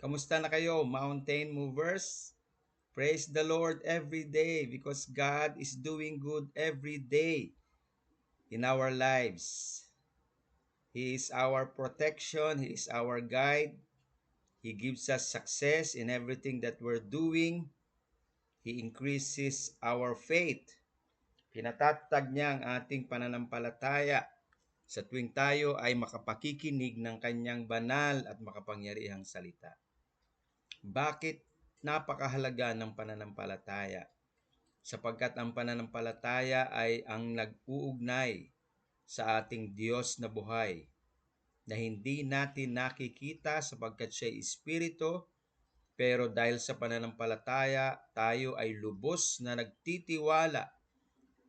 Kamusta na kayo, mountain movers? Praise the Lord every day because God is doing good every day in our lives. He is our protection, He is our guide. He gives us success in everything that we're doing. He increases our faith. Pinatatag niya ang ating pananampalataya sa tuwing tayo ay makapakikinig ng kanyang banal at makapangyarihang salita. Bakit napakahalaga ng pananampalataya? Sapagkat ang pananampalataya ay ang nag-uugnay sa ating Diyos na buhay na hindi natin nakikita sapagkat siya ay espiritu, pero dahil sa pananampalataya tayo ay lubos na nagtitiwala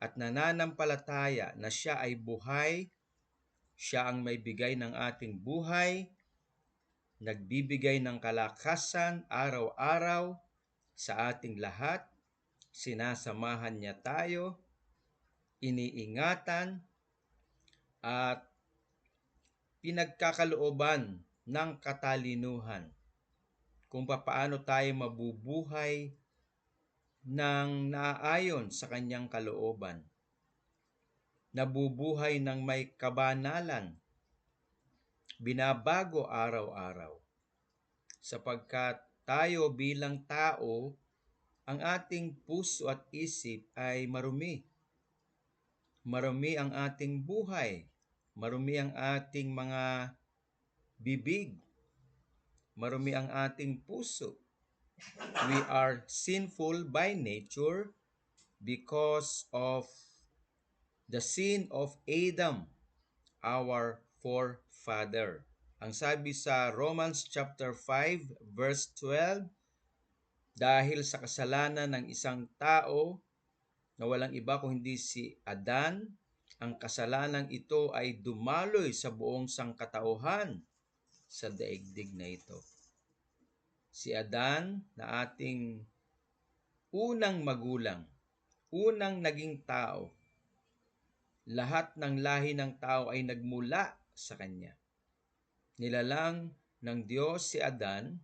at nananampalataya na siya ay buhay, siya ang may bigay ng ating buhay, nagbibigay ng kalakasan araw-araw sa ating lahat, sinasamahan niya tayo, iniingatan, at pinagkakalooban ng katalinuhan kung papaano tayo mabubuhay ng naaayon sa kanyang kalooban, nabubuhay ng may kabanalan, binabago araw-araw, sapagkat tayo bilang tao, ang ating puso at isip ay marumi. Marumi ang ating buhay. Marumi ang ating mga bibig. Marumi ang ating puso. We are sinful by nature because of the sin of Adam, our forefather. Ang sabi sa Romans chapter 5 verse 12, dahil sa kasalanan ng isang tao na walang iba kung hindi si Adan, ang kasalanang ito ay dumaloy sa buong sangkatauhan sa daigdig na ito. Si Adan na ating unang magulang, unang naging tao, lahat ng lahi ng tao ay nagmula sa kanya. Nilalang ng Diyos si Adan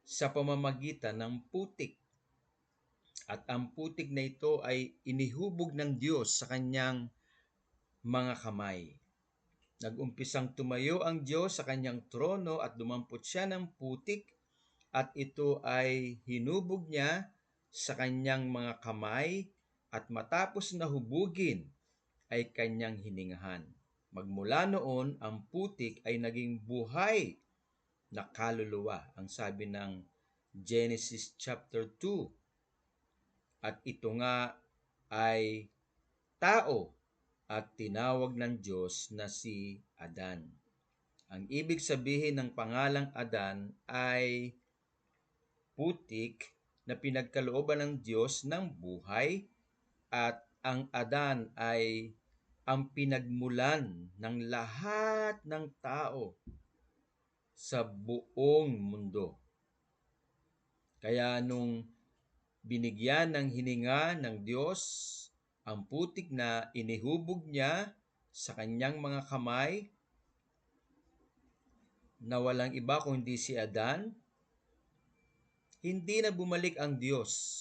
sa pamamagitan ng putik. At ang putik na ito ay inihubog ng Diyos sa kanyang mga kamay. Nag-umpisang tumayo ang Diyos sa kanyang trono at dumampot siya ng putik at ito ay hinubog niya sa kanyang mga kamay at matapos na hubugin ay kanyang hiningahan. Magmula noon, ang putik ay naging buhay na kaluluwa, ang sabi ng Genesis chapter 2. At ito nga ay tao at tinawag ng Diyos na si Adan. Ang ibig sabihin ng pangalang Adan ay putik na pinagkalooban ng Diyos ng buhay, at ang Adan ay ang pinagmulan ng lahat ng tao sa buong mundo. Kaya nung binigyan ng hininga ng Diyos ang putik na inihubog niya sa kanyang mga kamay, na walang iba kundi si Adan, hindi na bumalik ang Diyos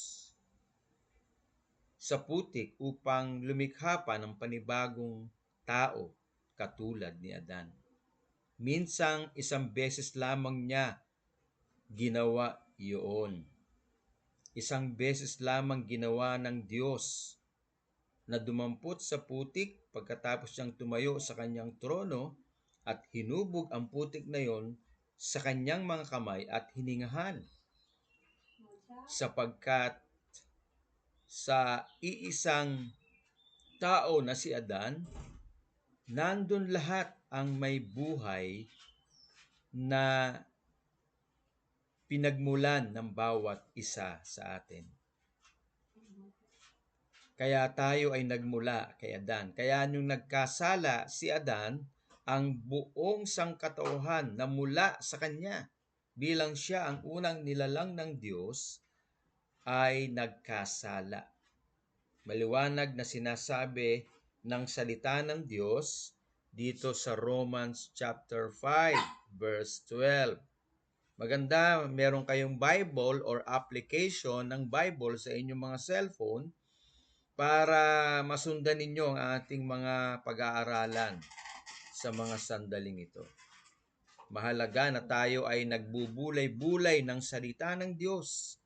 sa putik upang lumikha pa ng panibagong tao katulad ni Adan. Minsang isang beses lamang niya ginawa iyon. Isang beses lamang ginawa ng Diyos na dumampot sa putik pagkatapos niyang tumayo sa kanyang trono at hinubog ang putik na yon sa kanyang mga kamay at hiningahan. Sapagkat sa iisang tao na si Adan, nandun lahat ang may buhay na pinagmulan ng bawat isa sa atin. Kaya tayo ay nagmula kay Adan. Kaya nung nagkasala si Adan, ang buong sangkatauhan na mula sa kanya bilang siya ang unang nilalang ng Diyos ay nagkasala. Maliwanag na sinasabi ng salita ng Diyos dito sa Romans chapter 5 verse 12. Maganda, meron kayong Bible or application ng Bible sa inyong mga cellphone para masundan ninyo ang ating mga pag-aaralan sa mga sandaling ito. Mahalaga na tayo ay nagbubulay-bulay ng salita ng Diyos,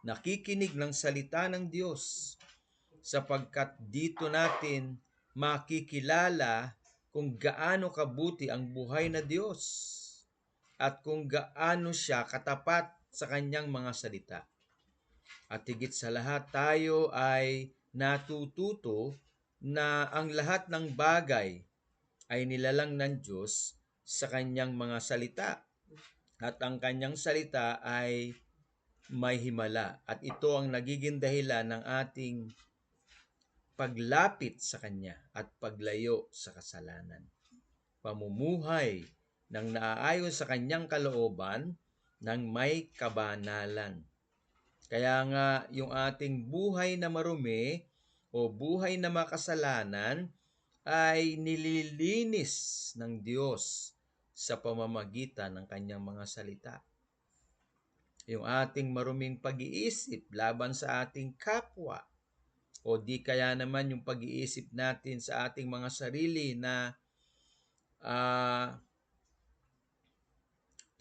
nakikinig ng salita ng Diyos, sapagkat dito natin makikilala kung gaano kabuti ang buhay na Diyos at kung gaano siya katapat sa kanyang mga salita. At higit sa lahat, tayo ay natututo na ang lahat ng bagay ay nilalang ng Diyos sa kanyang mga salita. At ang kanyang salita ay may himala. At ito ang nagiging dahilan ng ating paglapit sa Kanya at paglayo sa kasalanan. Pamumuhay ng naaayon sa Kanyang kalooban ng may kabanalan. Kaya nga yung ating buhay na marumi o buhay na makasalanan ay nililinis ng Diyos sa pamamagitan ng Kanyang mga salita. Yung ating maruming pag-iisip laban sa ating kapwa, o di kaya naman yung pag-iisip natin sa ating mga sarili na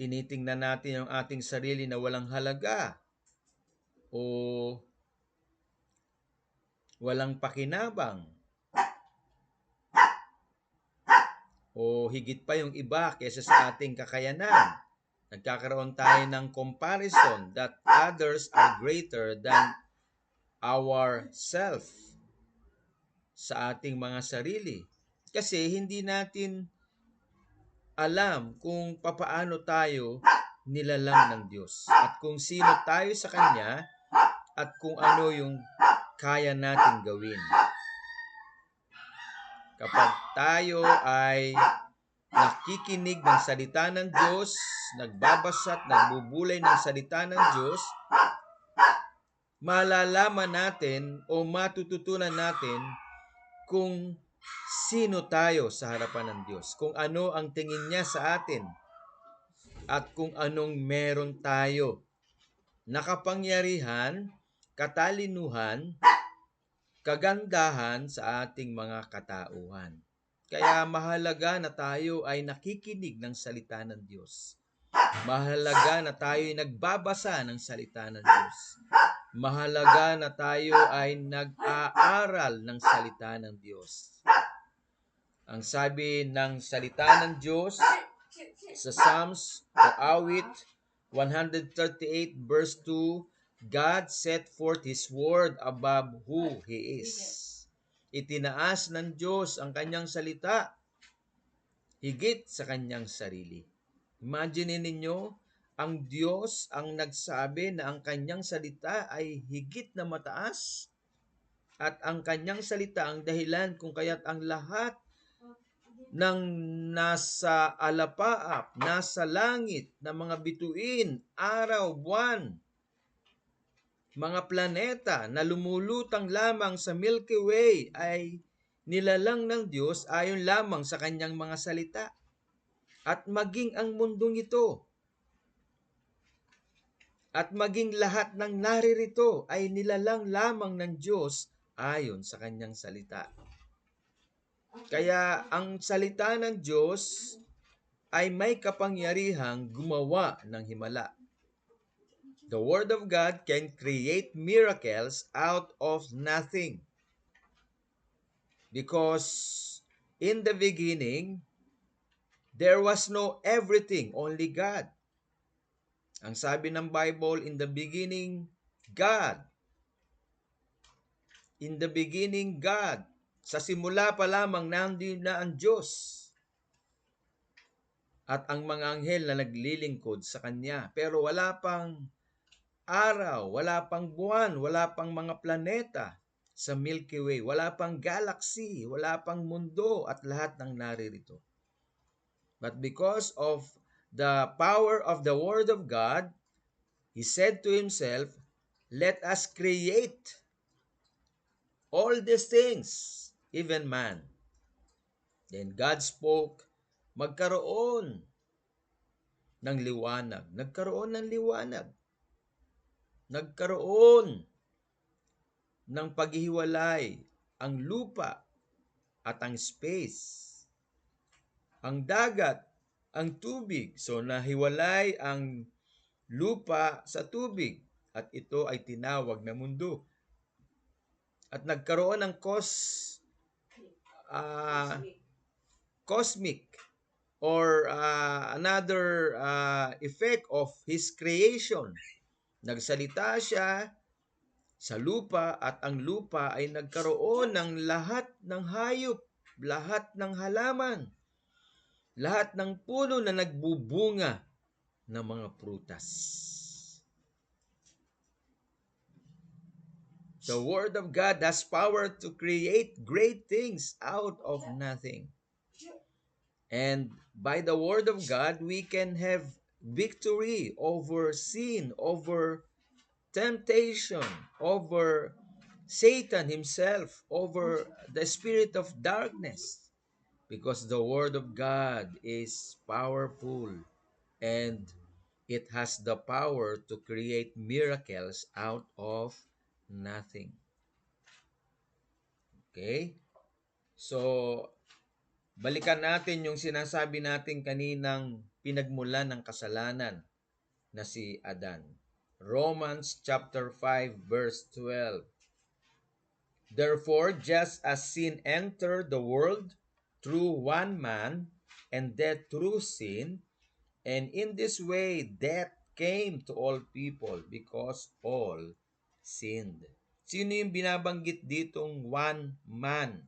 tinitingnan natin yung ating sarili na walang halaga o walang pakinabang o higit pa yung iba kaysa sa ating kakayanan. Nagkakaroon tayo ng comparison that others are greater than ourself sa ating mga sarili. Kasi hindi natin alam kung papaano tayo nilalang ng Diyos at kung sino tayo sa Kanya at kung ano yung kaya nating gawin. Kapag tayo ay nakikinig ng salita ng Diyos, nagbabasa at nagbubulay ng salita ng Diyos, malalaman natin o matututunan natin kung sino tayo sa harapan ng Diyos, kung ano ang tingin niya sa atin, at kung anong meron tayo. Nakapangyarihan, katalinuhan, kagandahan sa ating mga katauhan. Kaya mahalaga na tayo ay nakikinig ng salita ng Diyos. Mahalaga na tayo ay nagbabasa ng salita ng Diyos. Mahalaga na tayo ay nag-aaral ng salita ng Diyos. Ang sabi ng salita ng Diyos sa Psalms o Awit 138 verse 2, God set forth His word above who He is. Itinaas ng Diyos ang kanyang salita higit sa kanyang sarili. Imagine ninyo, ang Diyos ang nagsabi na ang kanyang salita ay higit na mataas at ang kanyang salita ang dahilan kung kaya't ang lahat ng nasa alapaap, nasa langit na mga bituin, araw, buwan, mga planeta na lumulutang lamang sa Milky Way ay nilalang ng Diyos ayon lamang sa kanyang mga salita. At maging ang mundong ito at maging lahat ng naririto ay nilalang lamang ng Diyos ayon sa kanyang salita. Kaya ang salita ng Diyos ay may kapangyarihang gumawa ng himala. The Word of God can create miracles out of nothing. Because in the beginning, there was no everything, only God. Ang sabi ng Bible, in the beginning, God. In the beginning, God. Sa simula pa lamang nandiyan na ang Diyos. At ang mga anghel na naglilingkod sa Kanya. Pero wala pang araw, wala pang buwan, wala pang mga planeta sa Milky Way. Wala pang galaxy, wala pang mundo at lahat ng naririto. But because of the power of the Word of God, He said to Himself, let us create all these things, even man. Then God spoke, magkaroon ng liwanag. Nagkaroon ng liwanag. Nagkaroon ng paghihiwalay ang lupa at ang space. Ang dagat, ang tubig. So nahiwalay ang lupa sa tubig at ito ay tinawag na mundo. At nagkaroon ng cosmic or another effect of His creation. Nagsalita siya sa lupa at ang lupa ay nagkaroon ng lahat ng hayop, lahat ng halaman, lahat ng puno na nagbubunga ng mga prutas. The Word of God has power to create great things out of nothing. And by the Word of God, we can have victory over sin, over temptation, over Satan himself, over the spirit of darkness. Because the Word of God is powerful and it has the power to create miracles out of nothing. Okay? So, balikan natin yung sinasabi natin kaninang pinagmulan ng kasalanan na si Adan. Romans chapter 5 verse 12. Therefore, just as sin entered the world through one man, and death through sin, and in this way death came to all people because all sinned. Sino yung binabanggit ditong one man?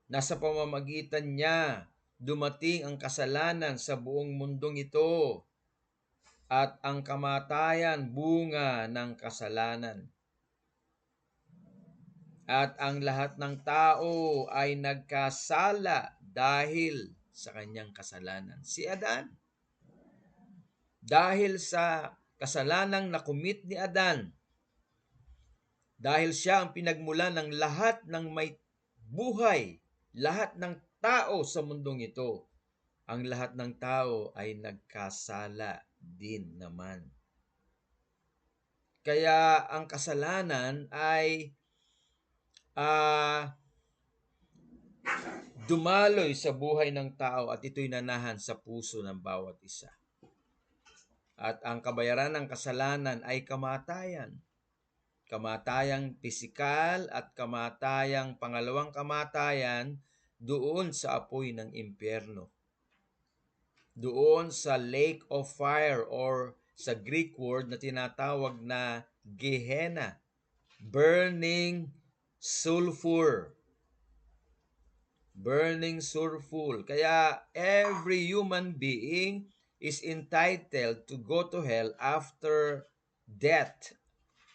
Nasa pamamagitan niya dumating ang kasalanan sa buong mundong ito at ang kamatayan bunga ng kasalanan. At ang lahat ng tao ay nagkasala dahil sa kanyang kasalanan. Si Adan. Dahil sa kasalanang nakumit ni Adan, dahil siya ang pinagmulan ng lahat ng may buhay, lahat ng tao sa mundong ito, ang lahat ng tao ay nagkasala din naman. Kaya ang kasalanan ay dumaloy sa buhay ng tao at ito'y nanahan sa puso ng bawat isa. At ang kabayaran ng kasalanan ay kamatayan. Kamatayang pisikal at kamatayang pangalawang kamatayan doon sa apoy ng impyerno. Doon sa lake of fire or sa Greek word na tinatawag na Gehenna, burning sulfur. Burning sulfur. Kaya every human being is entitled to go to hell after death.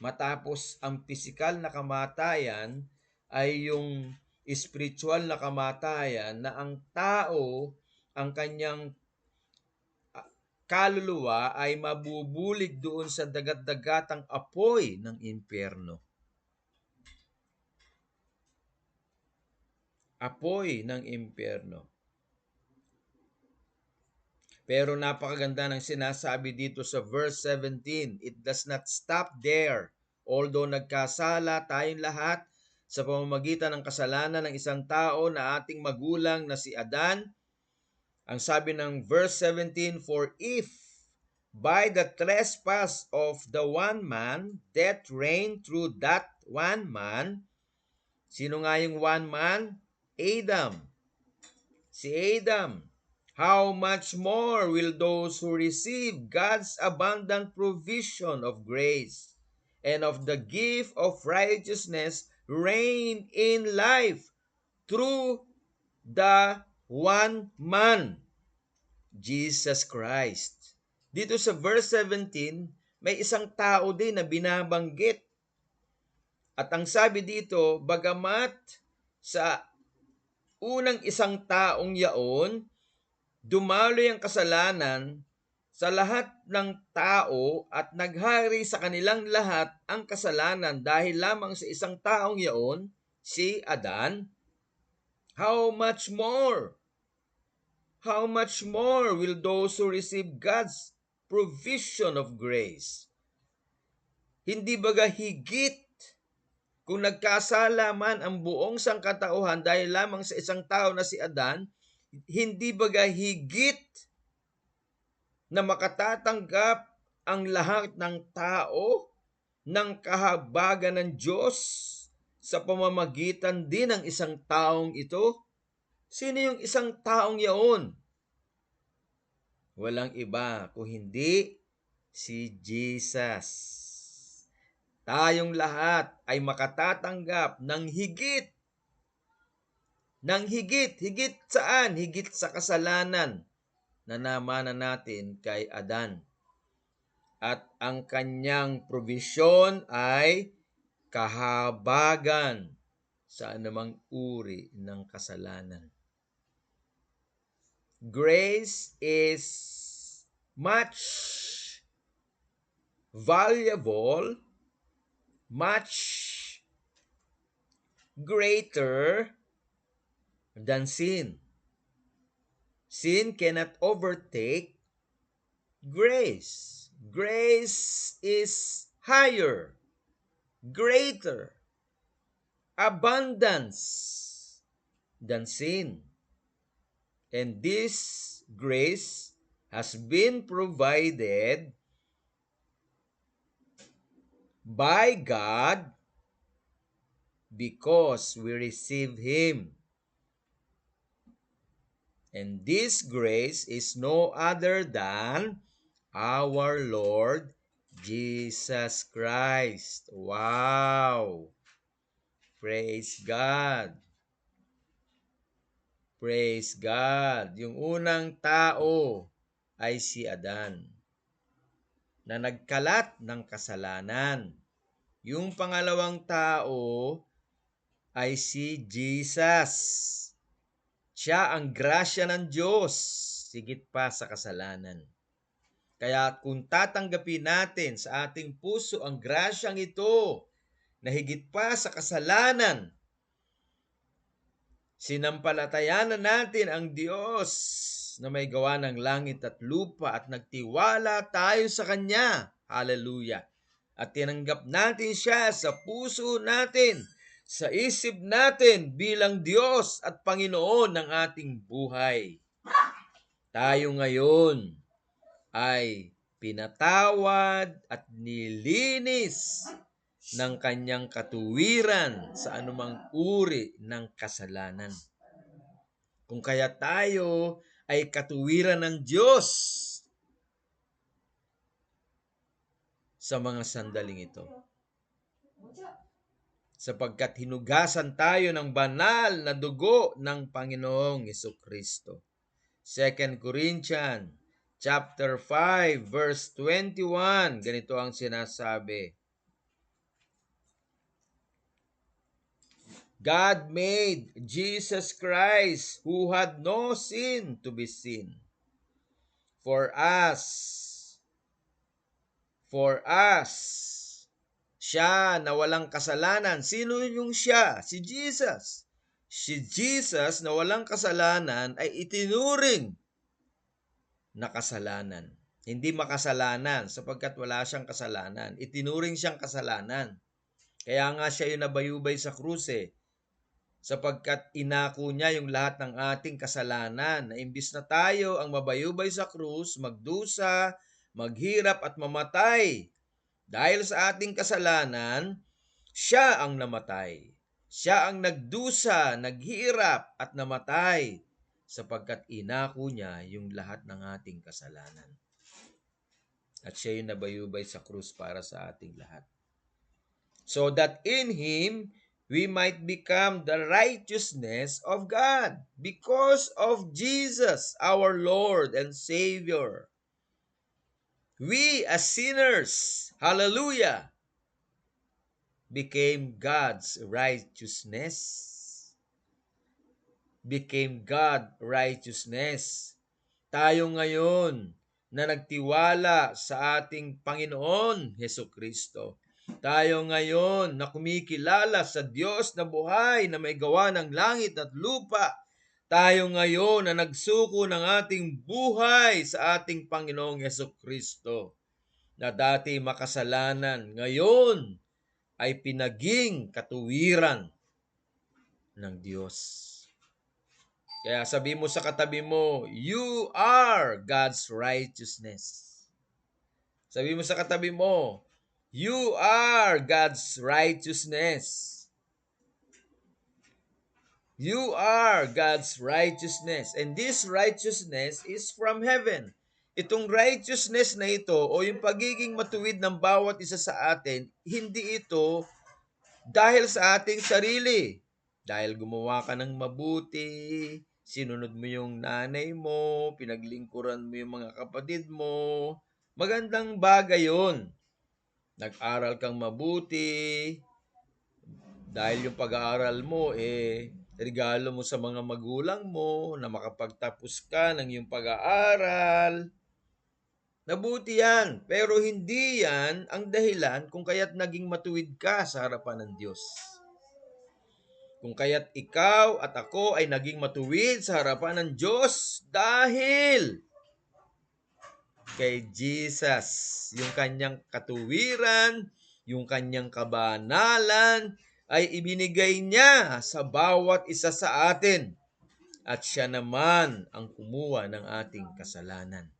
Matapos ang pisikal na kamatayan ay yung spiritual na kamatayan na ang tao, ang kanyang kaluluwa ay mabubulig doon sa dagat-dagatang apoy ng impyerno. Apoy ng impyerno. Pero napakaganda ng sinasabi dito sa verse 17. It does not stop there. Although nagkasala tayong lahat sa pamamagitan ng kasalanan ng isang tao na ating magulang na si Adan, ang sabi ng verse 17, for if by the trespass of the one man, death reigned through that one man. Sino nga yung one man? Adam. Si Adam. How much more will those who receive God's abundant provision of grace and of the gift of righteousness reign in life through the one man, Jesus Christ. Dito sa verse 17, may isang tao din na binabanggit. At ang sabi dito, bagamat sa unang isang taong yaon, dumaloy ang kasalanan sa lahat ng tao at naghari sa kanilang lahat ang kasalanan dahil lamang sa isang taong yaon, si Adan. How much more how much more will those who receive God's provision of grace? Hindi baga higit kung nagkasala man ang buong sangkatauhan dahil lamang sa isang tao na si Adan, hindi baga higit na makatatanggap ang lahat ng tao ng kahabagan ng Diyos sa pamamagitan din ng isang taong ito? Sino yung isang taong yaon? Walang iba kung hindi si Jesus. Tayong lahat ay makatatanggap ng higit. Higit saan? Higit sa kasalanan na namanan natin kay Adan. At ang kanyang provision ay kahabagan sa anumang uri ng kasalanan. Grace is much valuable, much greater than sin. Sin cannot overtake grace. Grace is higher, greater, abundance than sin. And this grace has been provided by God because we receive Him. And this grace is no other than our Lord Jesus Christ. Wow! Praise God! Praise God! Yung unang tao ay si Adan na nagkalat ng kasalanan. Yung pangalawang tao ay si Jesus. Siya ang grasya ng Diyos, sigit pa sa kasalanan. Kaya kung tatanggapin natin sa ating puso ang grasyang ito na higit pa sa kasalanan, sinampalatayanan natin ang Diyos na may gawa ng langit at lupa at nagtiwala tayo sa Kanya. Hallelujah! At tinanggap natin siya sa puso natin, sa isip natin bilang Diyos at Panginoon ng ating buhay. Tayo ngayon ay pinatawad at nilinis ng kanyang katuwiran sa anumang uri ng kasalanan. Kung kaya tayo ay katuwiran ng Diyos sa mga sandaling ito. Sapagkat hinugasan tayo ng banal na dugo ng Panginoong Hesukristo. 2 Corinthians chapter 5 verse 21, ganito ang sinasabi. God made Jesus Christ, who had no sin, to be sin for us. Siya na walang kasalanan. Sino yung siya? Si Jesus. Si Jesus na walang kasalanan ay itinuring na kasalanan. Hindi makasalanan sapagkat wala siyang kasalanan. Itinuring siyang kasalanan. Kaya nga siya yung nabayubay sa krus sapagkat inako niya yung lahat ng ating kasalanan na imbis na tayo ang mabayubay sa krus, magdusa, maghirap at mamatay dahil sa ating kasalanan, siya ang namatay. Siya ang nagdusa, naghirap at namatay sapagkat inako niya yung lahat ng ating kasalanan. At siya yung nabayubay sa krus para sa ating lahat. So that in Him, we might become the righteousness of God because of Jesus, our Lord and Savior. We as sinners, hallelujah, became God's righteousness. Became God's righteousness. Tayo ngayon na nagtiwala sa ating Panginoon Hesukristo. Tayo ngayon na kumikilala sa Diyos na buhay na may gawa ng langit at lupa. tayo ngayon na nagsuko ng ating buhay sa ating Panginoong Jesucristo, na dati makasalanan, ngayon ay pinaging katuwiran ng Diyos. Kaya sabi mo sa katabi mo, you are God's righteousness. Sabi mo sa katabi mo, you are God's righteousness. You are God's righteousness. And this righteousness is from heaven. Itong righteousness na ito o yung pagiging matuwid ng bawat isa sa atin, hindi ito dahil sa ating sarili. Dahil gumawa ka ng mabuti, sinunod mo yung nanay mo, pinaglingkuran mo yung mga kapatid mo, magandang bagay yun. Nag-aral kang mabuti, dahil yung pag-aaral mo, regalo mo sa mga magulang mo na makapagtapos ka ng iyong pag-aaral. Nabuti yan, pero hindi yan ang dahilan kung kaya't naging matuwid ka sa harapan ng Diyos. Kung kaya't ikaw at ako ay naging matuwid sa harapan ng Diyos dahil kay Jesus, yung kanyang katuwiran, yung kanyang kabanalan, ay ibinigay niya sa bawat isa sa atin. At siya naman ang kumuha ng ating kasalanan.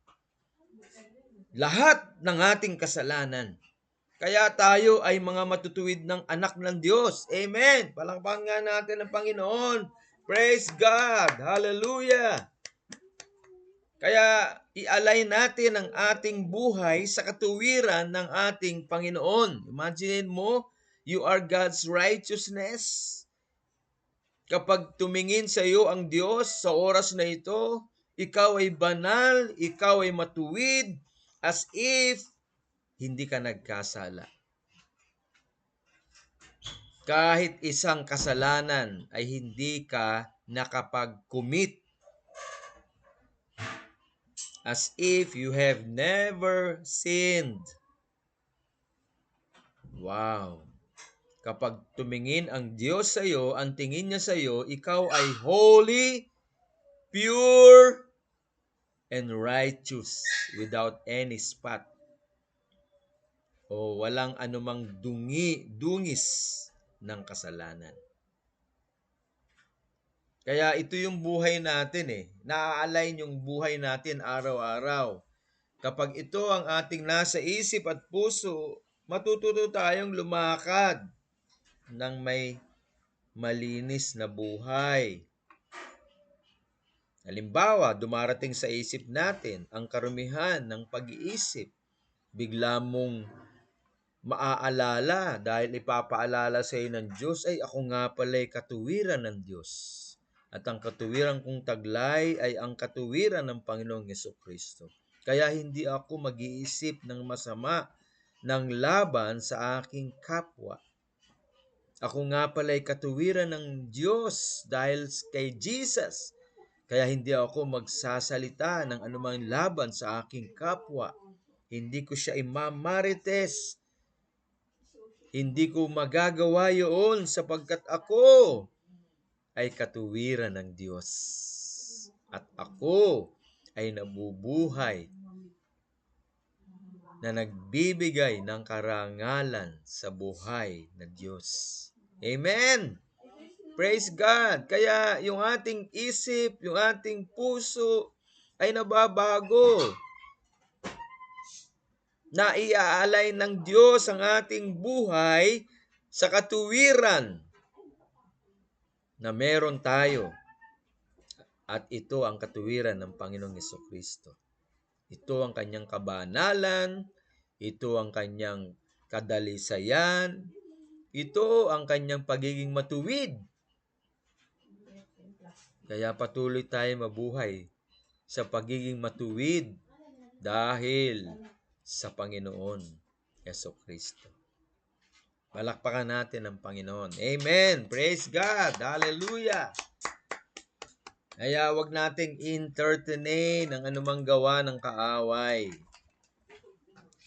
Lahat ng ating kasalanan. Kaya tayo ay mga matutuwid ng anak ng Diyos. Amen. Palakpakan nga natin ang Panginoon. Praise God. Hallelujah. Kaya ialay natin ang ating buhay sa katuwiran ng ating Panginoon. Imagine mo, you are God's righteousness. Kapag tumingin sa iyo ang Diyos sa oras na ito, ikaw ay banal, ikaw ay matuwid, as if hindi ka nagkasala. Kahit isang kasalanan ay hindi ka nakapag-commit. As if you have never sinned. Wow. Kapag tumingin ang Diyos sa iyo, ang tingin niya sa iyo, ikaw ay holy, pure, and righteous without any spot. O walang anumang dungis ng kasalanan. Kaya ito yung buhay natin Na-align yung buhay natin araw-araw. Kapag ito ang ating nasa isip at puso, matututo tayong lumakad ng may malinis na buhay. Halimbawa, dumarating sa isip natin ang karumihan ng pag-iisip. Bigla mong maaalala dahil ipapaalala sa iyo ng Diyos, ay ako nga pala'y katuwiran ng Diyos. At ang katuwiran kong taglay ay ang katuwiran ng Panginoong Jesucristo. Kaya hindi ako mag-iisip ng masama ng laban sa aking kapwa. Ako nga pala'y katuwiran ng Diyos dahil kay Jesus. Kaya hindi ako magsasalita ng anumang laban sa aking kapwa. Hindi ko siya imamarites. Hindi ko magagawa yun sapagkat ako ay katuwiran ng Diyos. At ako ay nabubuhay na nagbibigay ng karangalan sa buhay na Diyos. Amen! Praise God! Kaya yung ating isip, yung ating puso ay nababago. Naiaalay ng Diyos ang ating buhay sa katuwiran na meron tayo. At ito ang katuwiran ng Panginoong Jesucristo. Ito ang kanyang kabanalan, ito ang kanyang kadalisayan, ito ang kanyang pagiging matuwid. Kaya patuloy tayo mabuhay sa pagiging matuwid dahil sa Panginoon Jesucristo. Palakpakan natin ang Panginoon. Amen. Praise God. Hallelujah. Kaya wag nating entertain ang anumang gawa ng kaaway.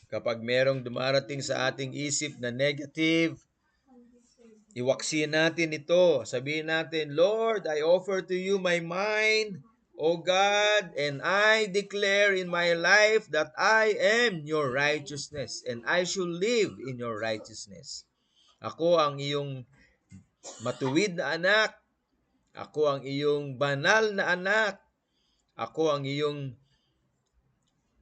Kapag merong dumarating sa ating isip na negative, Iwaksi natin ito. Sabihin natin, Lord, I offer to you my mind, O God, and I declare in my life that I am your righteousness and I should live in your righteousness. Ako ang iyong matuwid na anak. Ako ang iyong banal na anak. Ako ang iyong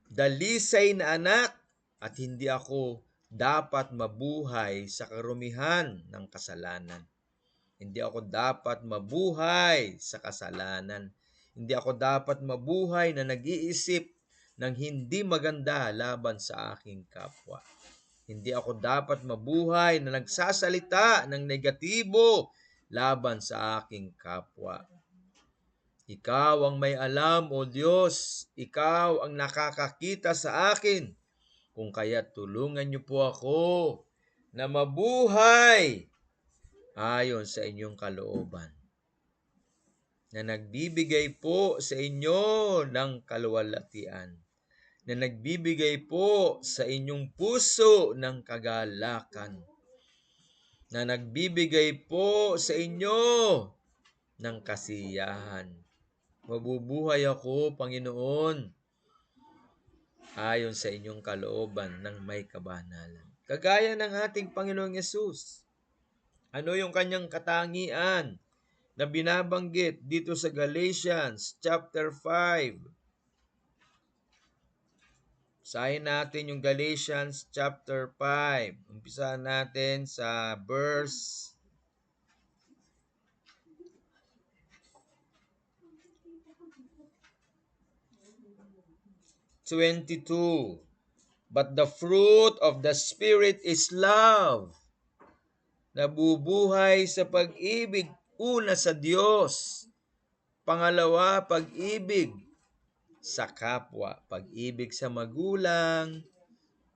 dalisay na anak. At hindi ako dapat mabuhay sa karumihan ng kasalanan. Hindi ako dapat mabuhay sa kasalanan. Hindi ako dapat mabuhay na nag-iisip ng hindi maganda laban sa aking kapwa. Hindi ako dapat mabuhay na nagsasalita ng negatibo laban sa aking kapwa. Ikaw ang may alam, O Diyos. Ikaw ang nakakakita sa akin. Kung kaya tulungan niyo po ako na mabuhay ayon sa inyong kalooban, na nagbibigay po sa inyo ng kaluwalhatian, na nagbibigay po sa inyong puso ng kagalakan, na nagbibigay po sa inyo ng kasiyahan. Mabubuhay ako, Panginoon, ayon sa inyong kalooban ng may kabanalan. Kagaya ng ating Panginoong Yesus. Ano yung kanyang katangian na binabanggit dito sa Galatians chapter 5? Basahin natin yung Galatians chapter 5. Umpisahan natin sa verse 22. But the fruit of the Spirit is love. Nabubuhay sa pag-ibig, una sa Diyos. Pangalawa, pag-ibig sa kapwa. Pag-ibig sa magulang,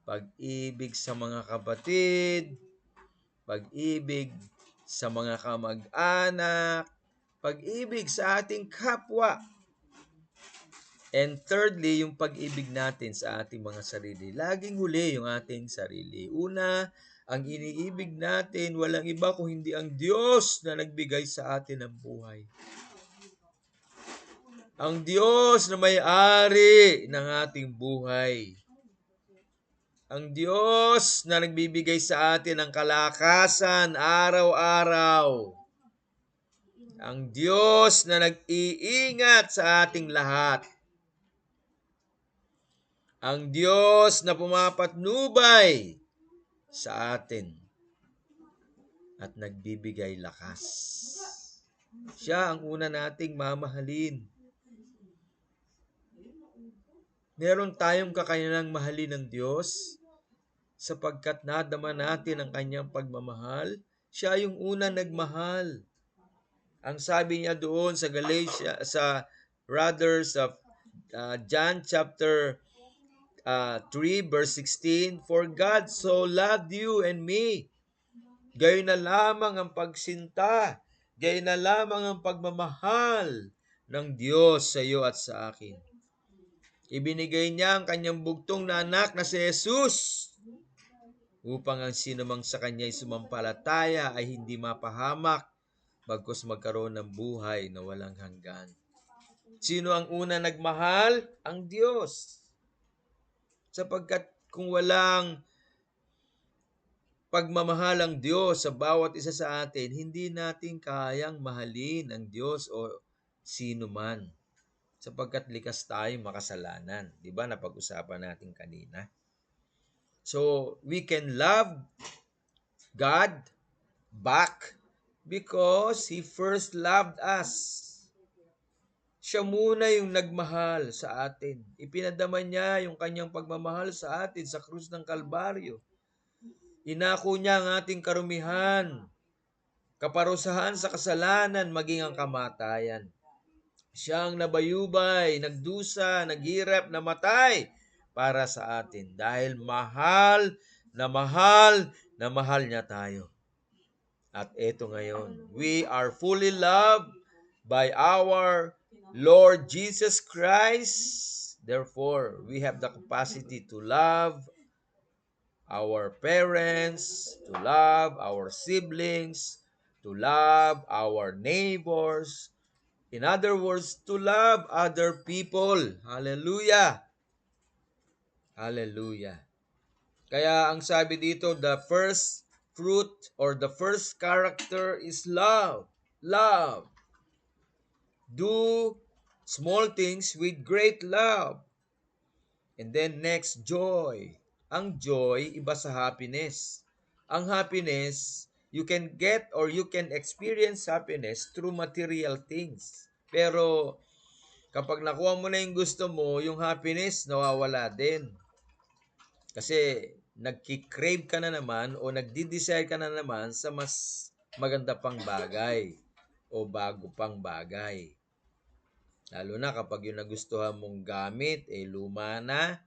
pag-ibig sa mga kapatid, pag-ibig sa mga kamag-anak, pag-ibig sa ating kapwa. And thirdly, yung pag-ibig natin sa ating mga sarili. Laging huli yung ating sarili. Una, ang iniibig natin, walang iba kung hindi ang Diyos na nagbigay sa atin ng buhay. Ang Diyos na may-ari ng ating buhay. Ang Diyos na nagbibigay sa atin ng kalakasan araw-araw. Ang Diyos na nag-iingat sa ating lahat. Ang Diyos na pumapatnubay sa atin at nagbibigay lakas. Siya ang una nating mamahalin. Meron tayong kakayanang mahalin ng Diyos sapagkat nadama natin ang kanyang pagmamahal. Siya yung una nagmahal. Ang sabi niya doon sa John chapter 3 verse 16, For God so loved you and me. Gayon na lamang ang pagsinta, gayon na lamang ang pagmamahal ng Diyos sa iyo at sa akin. Ibinigay niya ang kanyang bugtong na anak na si Jesus upang ang sinumang sa kanya ay sumampalataya ay hindi mapahamak bagkus magkaroon ng buhay na walang hanggan. Sino ang una nagmahal? Ang Diyos. Sapagkat kung walang pagmamahal ang Diyos sa bawat isa sa atin, hindi natin kayang mahalin ang Diyos o sino man. Sapagkat likas tayong makasalanan. Diba? Napag-usapan natin kanina. So, we can love God back because He first loved us. Siya muna yung nagmahal sa atin. Ipinadama niya yung kanyang pagmamahal sa atin sa krus ng Kalbaryo. Inako niya ang ating karumihan, kaparusahan sa kasalanan, maging ang kamatayan. Siya ang nabayubay, nagdusa, naghirap, namatay para sa atin. Dahil mahal na mahal na mahal niya tayo. At eto ngayon, we are fully loved by our Lord Jesus Christ. Therefore, we have the capacity to love our parents, to love our siblings, to love our neighbors. In other words, to love other people. Hallelujah! Hallelujah! Kaya ang sabi dito, the first fruit or the first character is love. Love. Do small things with great love. And then next, joy. Ang joy, iba sa happiness. Ang happiness, you can get or you can experience happiness through material things. Pero kapag nakuha mo na yung gusto mo, yung happiness nawawala din. Kasi nagki-crave ka na naman o nagdi-desire ka na naman sa mas maganda pang bagay o bago pang bagay. Lalo na kapag yung nagustuhan mong gamit, luma na.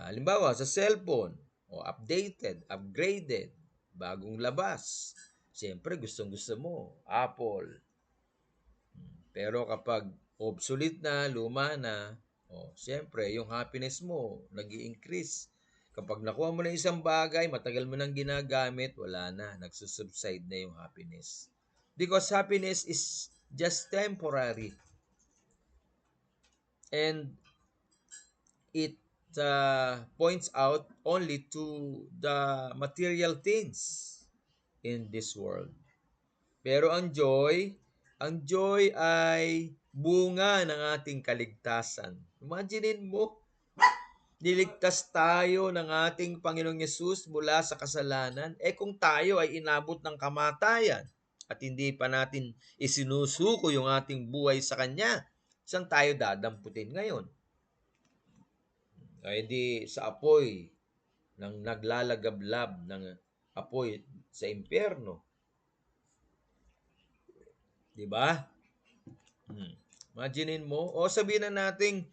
Halimbawa, sa cellphone, updated, upgraded, bagong labas. Siyempre, gustong-gusto mo, Apple. Pero kapag obsolete na, luma na, siyempre, yung happiness mo, nag-i-increase. Kapag nakuha mo na isang bagay, matagal mo nang ginagamit, wala na, nagsusubside na yung happiness. Because happiness is just temporary. And it points out only to the material things in this world. Pero ang joy ay bunga ng ating kaligtasan. Imaginein mo, niligtas tayo ng ating Panginoong Yesus mula sa kasalanan. Kung tayo ay inabot ng kamatayan at hindi pa natin isinusuko yung ating buhay sa Kanya, saan tayo dadamputin ngayon? Ay di sa apoy ng naglalagablab ng apoy sa impyerno. Di ba? Imaginein mo, sabihin na natin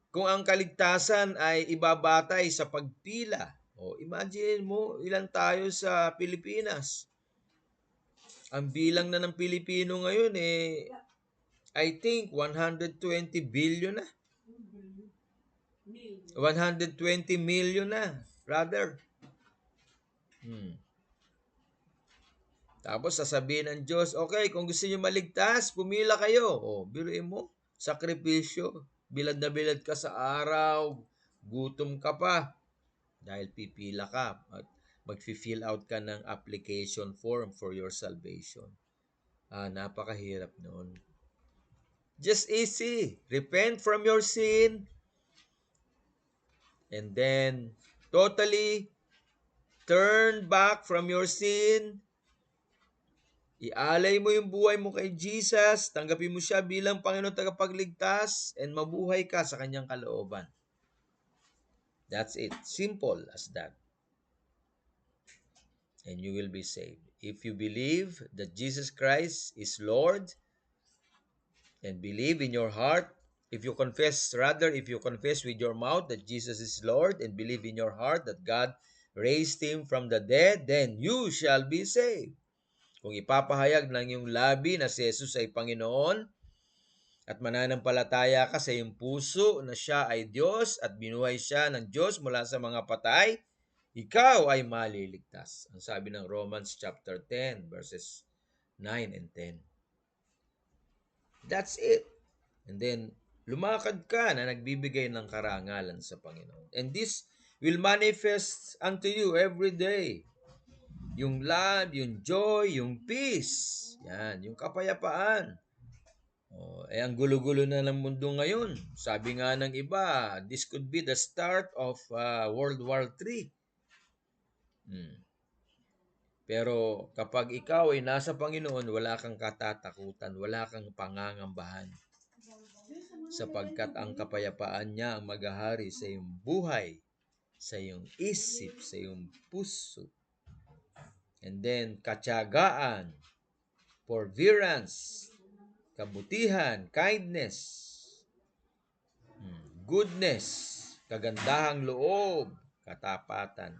kung ang kaligtasan ay ibabatay sa pagpila. Imagine mo, ilan tayo sa Pilipinas. Ang bilang na ng Pilipino ngayon I think 120 billion na. 120 million na, rather. Tapos sasabihin ng Diyos, okay, kung gusto niyo maligtas, pumila kayo. Biruin mo, sakripisyo. Bilad na bilad ka sa araw, gutom ka pa. Dahil pipila ka at mag-fill out ka ng application form for your salvation. Napakahirap noon. Just easy. Repent from your sin. And then, totally turn back from your sin. Ialay mo yung buhay mo kay Jesus, tanggapin mo siya bilang Panginoon tagapagligtas, and mabuhay ka sa kanyang kalooban. That's it. Simple as that. And you will be saved. If you believe that Jesus Christ is Lord, and believe in your heart, if you confess with your mouth that Jesus is Lord, and believe in your heart that God raised Him from the dead, then you shall be saved. Kung ipapahayag ng iyong labi na si Jesus ay Panginoon at mananampalataya ka sa iyong puso na siya ay Diyos at binuhay siya ng Diyos mula sa mga patay, ikaw ay maliligtas. Ang sabi ng Romans chapter 10 verses 9 and 10. That's it. And then, lumakad ka na nagbibigay ng karangalan sa Panginoon. And this will manifest unto you every day. Yung love, yung joy, yung peace. Yan, yung kapayapaan. Ang gulo-gulo na ng mundo ngayon. Sabi nga ng iba, this could be the start of World War III. Pero kapag ikaw ay nasa Panginoon, wala kang katatakutan, wala kang pangangambahan. Sapagkat ang kapayapaan niya ang maghahari sa iyong buhay, sa iyong isip, sa iyong puso. And then, katyagaan, forbearance, kabutihan, kindness, goodness, kagandahang loob, katapatan,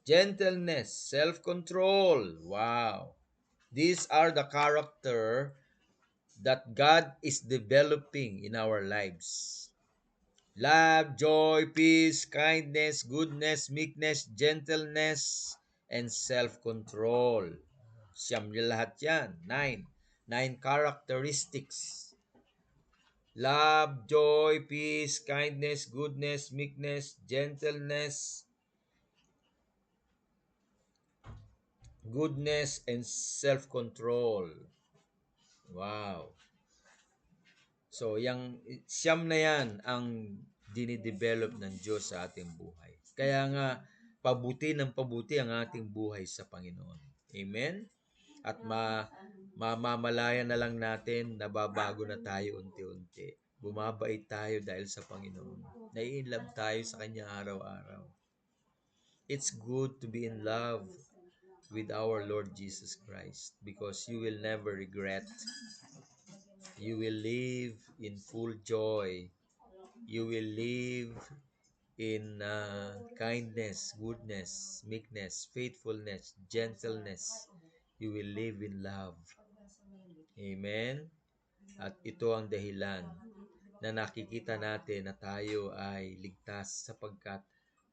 gentleness, self-control. Wow! These are the character that God is developing in our lives. Love, joy, peace, kindness, goodness, meekness, gentleness, and self-control. Siyam niya lahat yan. Nine. Nine characteristics. Love, joy, peace, kindness, goodness, meekness, gentleness, goodness, and self-control. Wow. So, yung siyam na yan ang dinidevelop ng Diyos sa ating buhay. Kaya nga, pabuti ng pabuti ang ating buhay sa Panginoon. Amen? At mamamalayan na lang natin, nababago na tayo unti-unti. Bumabait tayo dahil sa Panginoon. Nai-inlove tayo sa Kanya araw-araw. It's good to be in love with our Lord Jesus Christ because you will never regret. You will live in full joy. You will live in kindness, goodness, meekness, faithfulness, gentleness. You will live in love. Amen? At ito ang dahilan na nakikita natin na tayo ay ligtas sapagkat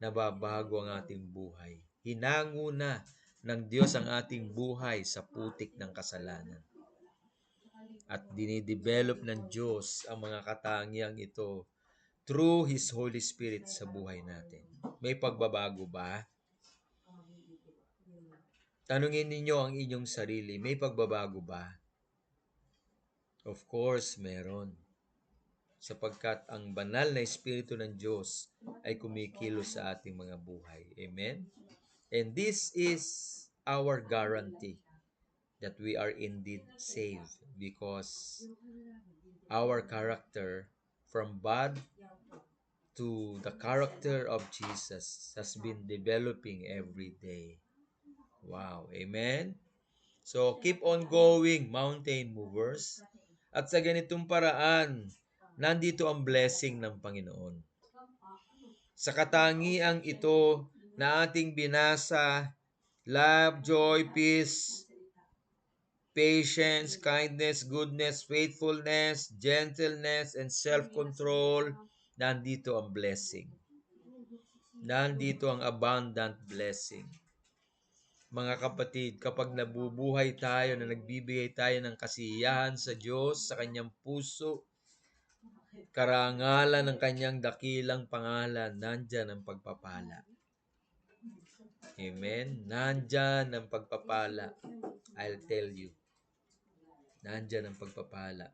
nababago ang ating buhay. Hinango na ng Diyos ang ating buhay sa putik ng kasalanan. At dinidevelop ng Diyos ang mga katangiang ito through His Holy Spirit sa buhay natin. May pagbabago ba? Tanungin ninyo ang inyong sarili, may pagbabago ba? Of course, meron. Sapagkat ang banal na Espiritu ng Diyos ay kumikilos sa ating mga buhay. Amen? And this is our guarantee that we are indeed saved because our character from bad to the character of Jesus has been developing every day. Wow. Amen? So, keep on going, mountain movers. At sa ganitong paraan, nandito ang blessing ng Panginoon. Sa katangiang ito na ating binasa, love, joy, peace, patience, kindness, goodness, faithfulness, gentleness, and self-control, nandito ang blessing. Nandito ang abundant blessing. Mga kapatid, kapag nabubuhay tayo na nagbibigay tayo ng kasiyahan sa Diyos, sa Kanyang puso, karangalan ng Kanyang dakilang pangalan, nandyan ang pagpapala. Amen? Nandyan ang pagpapala. I'll tell you. Nandyan ang pagpapala.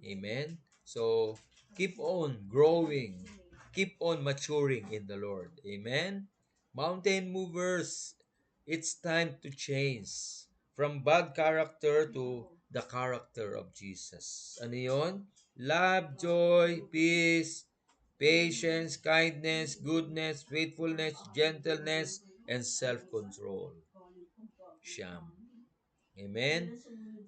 Amen? So, keep on growing. Keep on maturing in the Lord. Amen? Mountain movers, it's time to change from bad character to the character of Jesus. Ano yun? Love, joy, peace, patience, kindness, goodness, faithfulness, gentleness, and self-control. Siyam. Amen?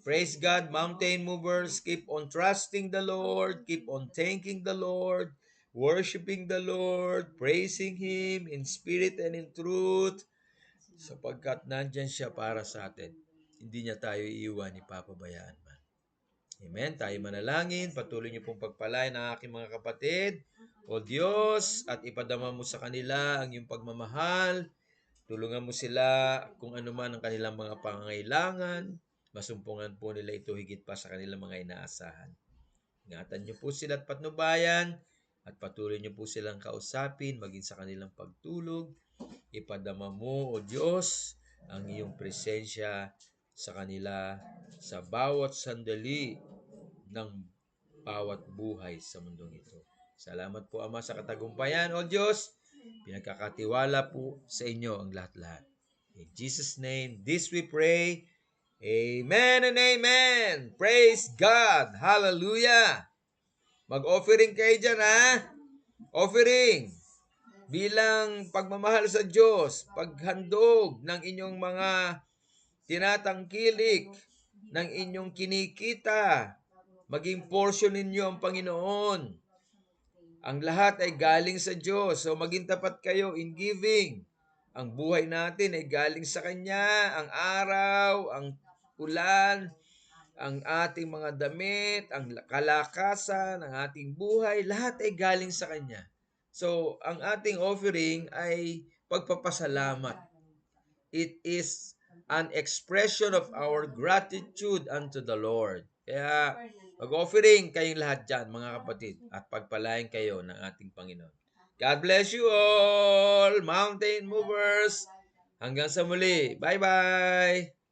Praise God, mountain movers. Keep on trusting the Lord. Keep on thanking the Lord. Worshiping the Lord. Praising Him in spirit and in truth. Sapagkat nandyan siya para sa atin. Hindi niya tayo iiwan, ipapabayaan man. Amen? Tayo manalangin. Patuloy niyo pong pagpalain ang aking mga kapatid. O Diyos, at ipadama mo sa kanila ang iyong pagmamahal. Tulungan mo sila kung ano man ang kanilang mga pangangailangan. Masumpungan po nila ito higit pa sa kanilang mga inaasahan. Ingatan niyo po sila at patnubayan at patuloy niyo po silang kausapin maging sa kanilang pagtulog. Ipadama mo, O Diyos, ang iyong presensya sa kanila sa bawat sandali ng bawat buhay sa mundong ito. Salamat po, Ama, sa katagumpayan, O Diyos. Pinagkakatiwala po sa inyo ang lahat-lahat. In Jesus' name, this we pray. Amen and amen. Praise God. Hallelujah. Mag-offering kayo dyan, ha? Offering. Bilang pagmamahal sa Diyos, paghandog ng inyong mga tinatangkilik, ng inyong kinikita, maging portion ninyo ang Panginoon. Ang lahat ay galing sa Diyos. So maging tapat kayo in giving. Ang buhay natin ay galing sa Kanya. Ang araw, ang ulan, ang ating mga damit, ang kalakasan, ang ating buhay, lahat ay galing sa Kanya. So, ang ating offering ay pagpapasalamat. It is an expression of our gratitude unto the Lord. Kaya mag-offering kayong lahat dyan, mga kapatid, at pagpalain kayo ng ating Panginoon. God bless you all, mountain movers. Hanggang sa muli. Bye-bye.